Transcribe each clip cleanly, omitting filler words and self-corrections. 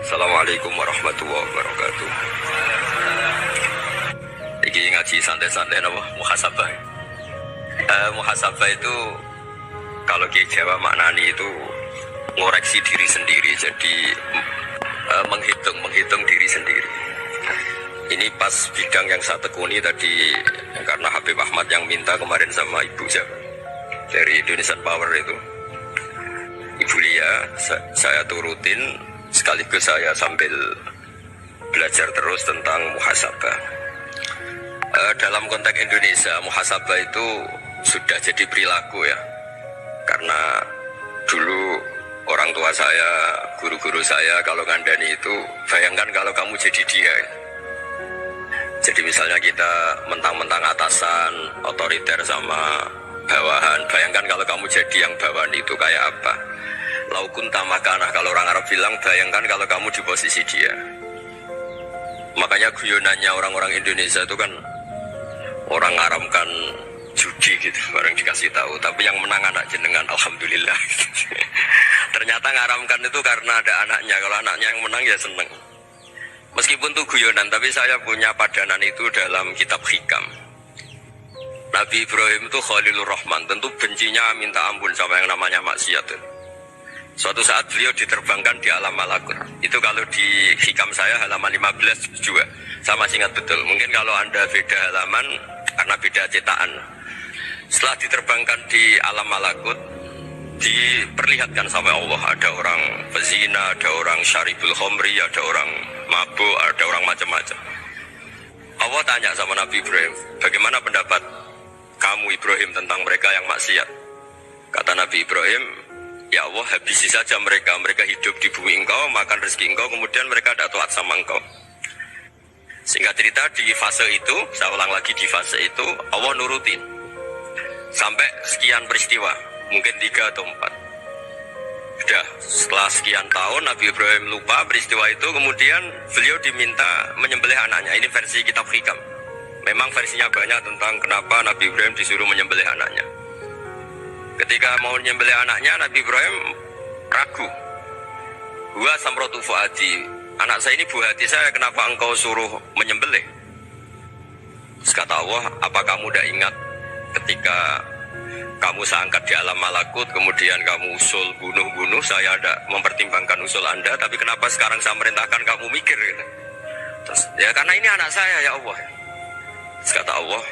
Assalamualaikum warahmatullahi wabarakatuh. Iki ngaji santai-santai apa? Muhasabah. Muhasabah itu kalau di Jawa maknani itu ngoreksi diri sendiri. Jadi menghitung diri sendiri. Ini pas bidang yang saya tekuni tadi karena Habib Ahmad yang minta kemarin sama Ibu dari Indonesian Power itu. Ibu Lia, saya turutin sekaligus saya sambil belajar terus tentang muhasabah. Dalam konteks Indonesia, muhasabah itu sudah jadi perilaku ya. Karena dulu orang tua saya, guru-guru saya kalau ngandani itu, bayangkan kalau kamu jadi dia. Jadi misalnya kita mentang-mentang atasan, otoriter sama bawahan, bayangkan kalau kamu jadi yang bawahan itu kayak apa. Laukun tamakanah, kalau orang Arab bilang, bayangkan kalau kamu di posisi dia. Makanya guyonannya orang-orang Indonesia itu kan orang ngaramkan judi gitu, orang dikasih tahu. Tapi yang menang anak jenengan, alhamdulillah. Ternyata ngaramkan itu karena ada anaknya. Kalau anaknya yang menang ya seneng. Meskipun itu guyonan, tapi saya punya padanan itu dalam kitab Hikam. Nabi Ibrahim itu Khalilur Rahman, tentu bencinya minta ampun sama yang namanya maksiat. Suatu saat beliau diterbangkan di alam malakut. Itu kalau di Hikam saya halaman 15 juga. Saya masih ingat betul. Mungkin kalau Anda beda halaman karena beda cetakan. Setelah diterbangkan di alam malakut, diperlihatkan sama Allah ada orang pezina, ada orang syaribul khomri, ada orang mabuk, ada orang macam-macam. Allah tanya sama Nabi Ibrahim, bagaimana pendapat kamu Ibrahim tentang mereka yang maksiat? Kata Nabi Ibrahim, ya Allah, habisi saja mereka. Mereka hidup di bumi engkau, makan rezeki engkau, kemudian mereka tidak taat sama engkau. Singkat cerita, di fase itu, saya ulang lagi, di fase itu Allah nurutin sampai sekian peristiwa, mungkin 3 atau 4. Sudah setelah sekian tahun Nabi Ibrahim lupa peristiwa itu, kemudian beliau diminta menyembelih anaknya. Ini versi kitab Hikam. Memang versinya banyak tentang kenapa Nabi Ibrahim disuruh menyembelih anaknya. Ketika mau menyembelih anaknya, Nabi Ibrahim ragu. Huwa samratu fuadi, anak saya ini buah hati saya, kenapa engkau suruh menyembelih? Terus kata Allah, apa kamu tidak ingat ketika kamu saya angkat di alam malakut, kemudian kamu usul bunuh-bunuh, saya tidak mempertimbangkan usul Anda, tapi kenapa sekarang saya merintahkan kamu mikir? Gitu. Terus, ya karena ini anak saya ya Allah. Terus kata Allah,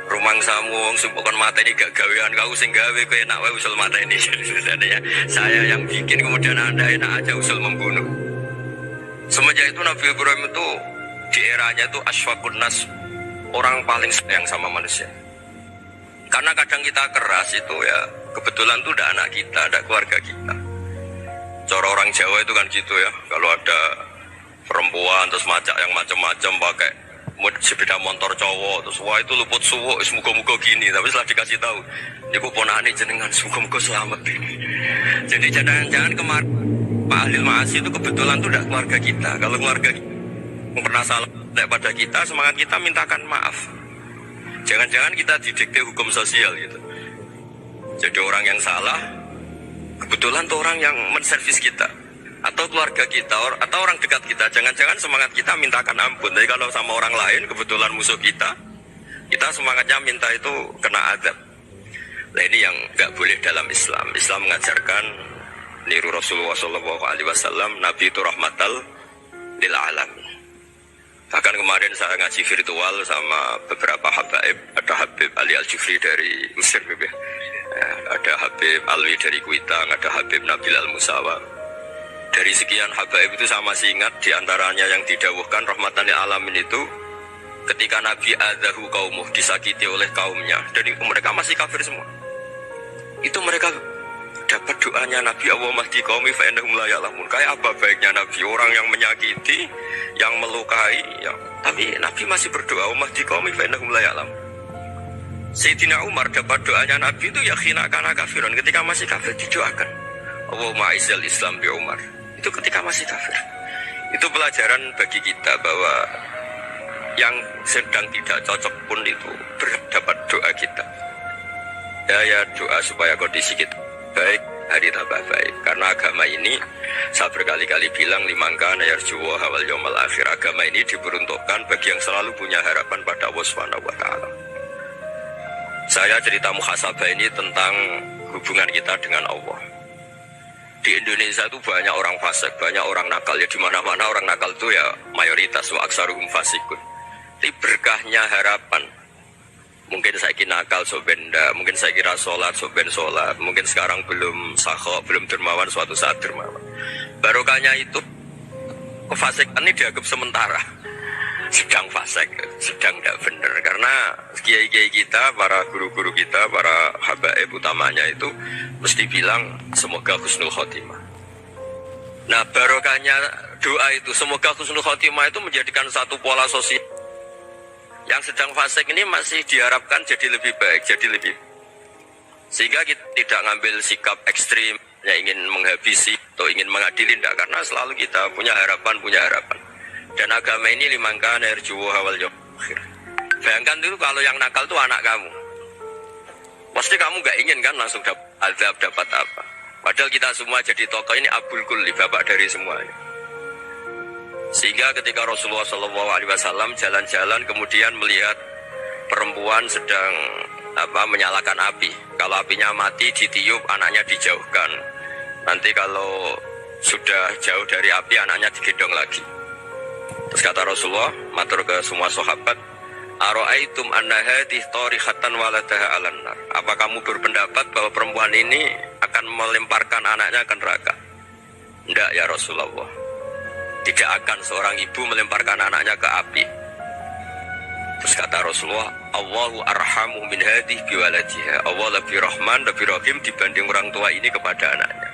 rumang samu wong sumpukon mata ini gak gawean kau sing gawe kowe enak wae usul mata ini. Jadi saya yang bikin, kemudian Anda enak aja usul membunuh. Semenjak itu Nabi Ibrahim itu di eranya itu asfaqun nas, orang paling sayang sama manusia. Karena kadang kita keras itu ya, kebetulan itu udah anak kita, ada keluarga kita. Cara orang Jawa itu kan gitu ya, kalau ada perempuan terus macak yang macam-macam pakai sepeda motor cowok, terus wah itu luput suwuk, semoga-moga gini. Tapi setelah dikasih tahu, ini ponakane jenengan, semoga-moga selamat ini. Jadi jangan-jangan kemarin Pak Ahlil Ma'asi itu kebetulan itu udah keluarga kita. Kalau keluarga kita pernah salah pada kita, semangat kita mintakan maaf. Jangan-jangan kita didikte hukum sosial gitu. Jadi orang yang salah, kebetulan tuh orang yang menservis kita, atau keluarga kita, atau orang dekat kita. Jangan-jangan semangat kita mintakan ampun. Jadi kalau sama orang lain, kebetulan musuh kita semangatnya minta itu kena adab. Nah ini yang nggak boleh dalam Islam. Islam mengajarkan niru Rasulullah SAW, Nabi itu rahmatal lil alamin. Bahkan kemarin saya ngaji virtual sama beberapa habaib. Ada Habib Ali Al-Jufri dari Mesir, ada Habib Alwi dari Kuitang, ada Habib Nabil Al-Musawa. Dari sekian habaib itu saya masih ingat diantaranya yang didawuhkan rahmatan lil alamin itu ketika Nabi adahu kaumuh, disakiti oleh kaumnya, dan mereka masih kafir semua. Itu mereka dapat doanya Nabi, Allah mahdi qaumi fa innahum la ya'lamun. Kayak apa baiknya Nabi, orang yang menyakiti, yang melukai, ya, tapi Nabi masih berdoa, Allah mahdi qaumi fa innahum la ya'lamun. Sayyidina Umar dapat doanya Nabi itu ya khina kana kafirun, ketika masih kafir didoakan, Allahumma a'izzal Islam bi Umar. Itu ketika masih kafir. Itu pelajaran bagi kita bahwa yang sedang tidak cocok pun itu berdapat doa kita. Ya doa supaya kondisi kita baik. hari tambah baik. Karena agama ini saya berkali-kali bilang limangka nayarjuwa hawal yawmal akhir. Agama ini diperuntukkan bagi yang selalu punya harapan pada Allah Subhanahu wa taala. Saya cerita muhasabah ini tentang hubungan kita dengan Allah. Di Indonesia itu banyak orang fasik, banyak orang nakal. Ya di mana-mana orang nakal itu ya mayoritas wa aksaruhum fasikun. Tapi berkahnya harapan. Mungkin saya kira nakal sobenda, mungkin saya kira sholat soben sholat, mungkin sekarang belum sakho, belum dermawan, suatu saat dermawan. Barokahnya itu kefasikan ini dianggap sementara. Sedang fasik, sedang tidak benar. Karena kiai-kiai kita, para guru-guru kita, para habaib utamanya itu mesti bilang semoga husnul khotimah. Nah barokahnya doa itu semoga husnul khotimah itu menjadikan satu pola sosial. Yang sedang fasik ini masih diharapkan jadi lebih baik, jadi lebih. Sehingga kita tidak ngambil sikap ekstrim yang ingin menghabisi atau ingin mengadili, tidak. Karena selalu kita punya harapan. Dan agama ini limangka nerjuwa hawal yawmal akhir. Bayangkan itu kalau yang nakal itu anak kamu. Pasti kamu gak ingin kan langsung dapat azab, dapat apa. Padahal kita semua jadi tokoh ini abul kulli, bapak dari semuanya. Sehingga ketika Rasulullah SAW jalan-jalan kemudian melihat perempuan sedang menyalakan api. Kalau apinya mati ditiup, anaknya dijauhkan. Nanti kalau sudah jauh dari api, anaknya digendong lagi. Terus kata Rasulullah, matur ke semua sahabat, Aro'aitum anna hadih tarihatan waladaha alan nar. Apa kamu berpendapat bahwa perempuan ini akan melemparkan anaknya ke neraka? Tidak ya Rasulullah. Tidak akan seorang ibu melemparkan anaknya ke api. Terus kata Rasulullah, Allahu arhamu min hadih biwaladiha. Allah lebih rahman, lebih rahim dibanding orang tua ini kepada anaknya.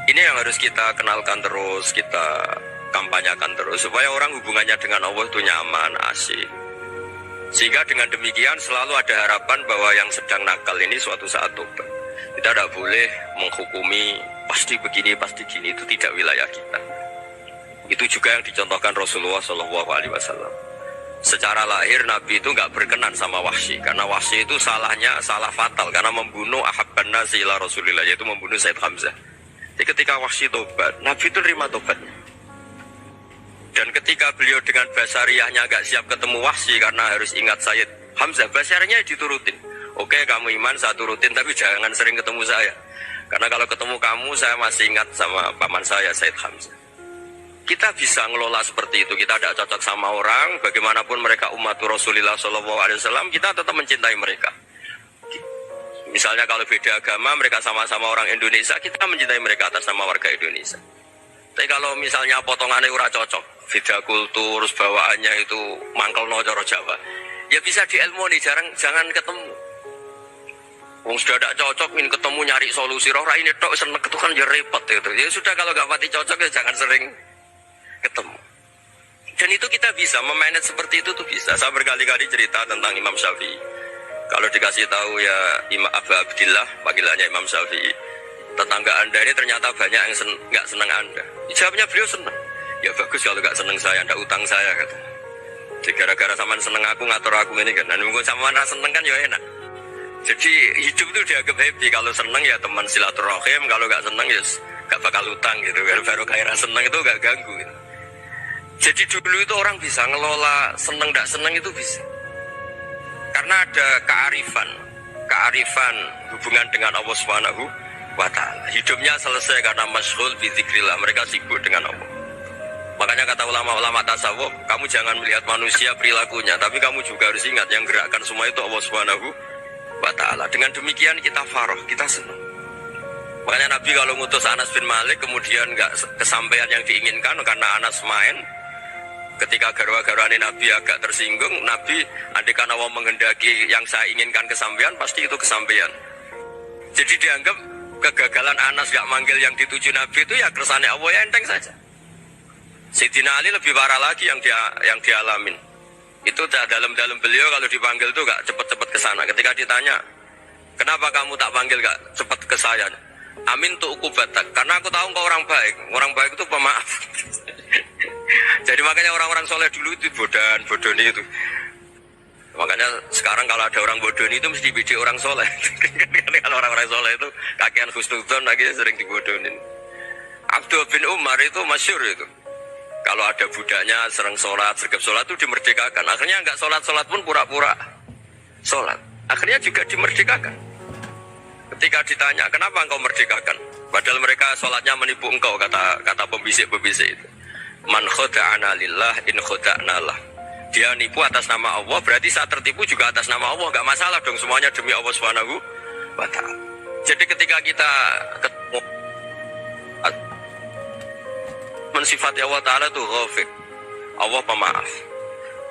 Ini yang harus kita kenalkan terus, kita kampanyakan terus, supaya orang hubungannya dengan Allah itu nyaman, asik. Sehingga dengan demikian selalu ada harapan bahwa yang sedang nakal ini suatu saat tobat. Kita tidak boleh menghukumi pasti begini, pasti gini, itu tidak wilayah kita. Itu juga yang dicontohkan Rasulullah SAW. Secara lahir Nabi itu nggak berkenan sama Wahsy, karena Wahsy itu salahnya salah fatal, karena membunuh ahabban nasi ila Rasulillah, yaitu membunuh Said Hamzah. Jadi ketika Wahsy tobat, Nabi itu terima tobatnya. Dan ketika beliau dengan basariyahnya agak siap ketemu Wahsy karena harus ingat Sayyid Hamzah, basariyahnya diturutin. Oke, kamu iman, saya turutin, tapi jangan sering ketemu saya. Karena kalau ketemu kamu, saya masih ingat sama paman saya, Sayyid Hamzah. Kita bisa ngelola seperti itu. Kita tidak cocok sama orang, bagaimanapun mereka umat Rasulullah SAW, kita tetap mencintai mereka. Misalnya kalau beda agama, mereka sama-sama orang Indonesia, kita mencintai mereka atas nama warga Indonesia. Tapi kalau misalnya potongannya ora cocok, beda kultur, bawaannya itu mangkel no coro Jawa, ya bisa diilmu nih, jangan ketemu. Wong sudah tidak cocok, ingin ketemu nyari solusi. Roh ini tok seneng itu kan ya repot gitu. Ya sudah kalau gak pati cocok ya jangan sering ketemu. Dan itu kita bisa memanage seperti itu tuh bisa. Saya berkali-kali cerita tentang Imam Syafi'i. Kalau dikasih tahu ya Imam Abu Abdillah, panggilannya Imam Syafi'i, tetangga anda ini ternyata banyak yang nggak senang anda. Jawabnya beliau senang. Ya bagus kalau nggak senang saya, anda utang saya kata. Jadi gara-gara sama seneng aku ngatur aku ini kan. Dan mungkin sama anda seneng kan ya enak. Jadi hidup itu dianggap happy. Kalau seneng ya teman silaturahim, kalau nggak seneng ya nggak bakal utang gitu. Baru kaya seneng itu nggak ganggu. Gitu. Jadi dulu itu orang bisa ngelola seneng nggak seneng itu bisa. Karena ada kearifan hubungan dengan Allah Subhanahu wa ta'ala. Hidupnya selesai karena masyghul bi dzikrillah, mereka sibuk dengan Allah. Makanya kata ulama-ulama tasawuf, kamu jangan melihat manusia perilakunya, tapi kamu juga harus ingat yang gerakkan semua itu Allah Subhanahu wa ta'ala. Dengan demikian kita faroh, kita senang. Makanya Nabi kalau ngutus Anas bin Malik kemudian nggak kesampaian yang diinginkan karena Anas main, ketika garwa-garwane Nabi agak tersinggung, Nabi andaikan Allah menghendaki yang saya inginkan kesampaian, pasti itu kesampaian. Jadi dianggap kegagalan Anas gak manggil yang dituju Nabi itu ya kersane Allah, ya enteng saja. Sayyidina Ali lebih parah lagi yang dialamin. Itu dalam beliau kalau dipanggil itu gak cepet-cepet ke sana. Ketika ditanya, kenapa kamu tak panggil gak cepet ke saya? Amin tuh ukubatak, karena aku tahu kau orang baik. Orang baik itu pemaaf. Jadi makanya orang-orang soleh dulu itu bodoh itu. Makanya sekarang kalau ada orang bodoh itu mesti bidik orang soleh. Kalau orang-orang soleh itu kakian husnudzon lagi sering dibodohin. Abdul bin Umar itu masyhur itu. Kalau ada budaknya sering sholat, sergap sholat itu dimerdekakan. Akhirnya nggak sholat pun pura-pura sholat. Akhirnya juga dimerdekakan. Ketika ditanya, kenapa engkau merdekakan? Padahal mereka sholatnya menipu engkau, kata pembisik-pembisik itu. Man khoda'ana lillah in khoda'na lah. Dia nipu atas nama Allah, berarti saat tertipu juga atas nama Allah. Gak masalah dong, semuanya demi Allah Subhanahu wa ta'ala. Jadi ketika kita ketemu mensifati Allah Ta'ala itu ghafir, Allah pemaaf.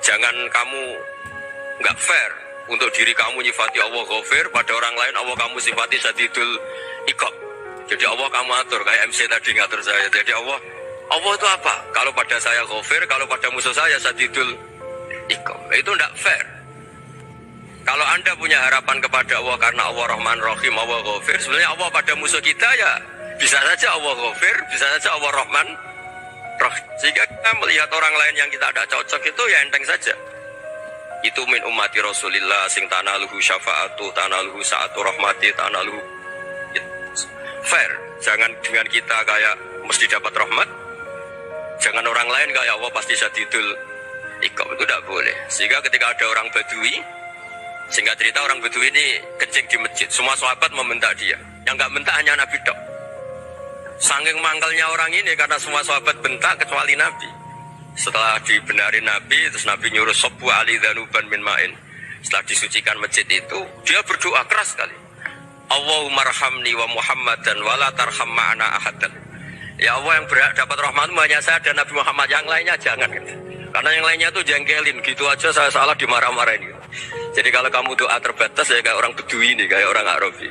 Jangan kamu gak fair untuk diri kamu nyifati Allah ghafir, pada orang lain Allah kamu sifati syadidul iqab. Jadi Allah kamu atur, kayak MC tadi ngatur saya. Jadi Allah itu apa? Kalau pada saya ghafir, kalau pada musuh saya syadidul iqab. Itu tidak fair. Kalau Anda punya harapan kepada Allah karena Allah Rahman Rahim, Allah ghafir, sebenarnya Allah pada musuh kita ya bisa saja Allah ghafir, bisa saja Allah Rahman Rahim. Sehingga kita melihat orang lain yang kita tidak cocok itu ya enteng saja. Itu min ummati Rasulillah sing tanaluhu syafa'atu, tanaluhu sa'atu rahmati, tanaluhu fair. Jangan dengan kita kayak mesti dapat rahmat. Jangan orang lain kayak Allah pasti syadidul iqab, itu tidak boleh. Sehingga ketika ada orang Badui, singkat cerita orang Badui ini kencing di masjid, semua sahabat membentak dia. Yang nggak bentak hanya Nabi dok. Saking mangkalnya orang ini karena semua sahabat bentak kecuali Nabi. Setelah dibenarin Nabi, terus Nabi nyuruh sobu ali dhanuban min ma'in. Setelah disucikan masjid itu, dia berdoa keras sekali. Allahumma arhamni wa Muhammadan wa la tarham ma'ana ahadan. Ya Allah, yang berhak dapat rahmatmu hanya saya dan Nabi Muhammad, yang lainnya jangan. Karena yang lainnya tuh jengkelin, gitu aja saya salah dimarah-marahin. Jadi kalau kamu doa terbatas ya kayak orang Bedui ini, kayak orang Arabi.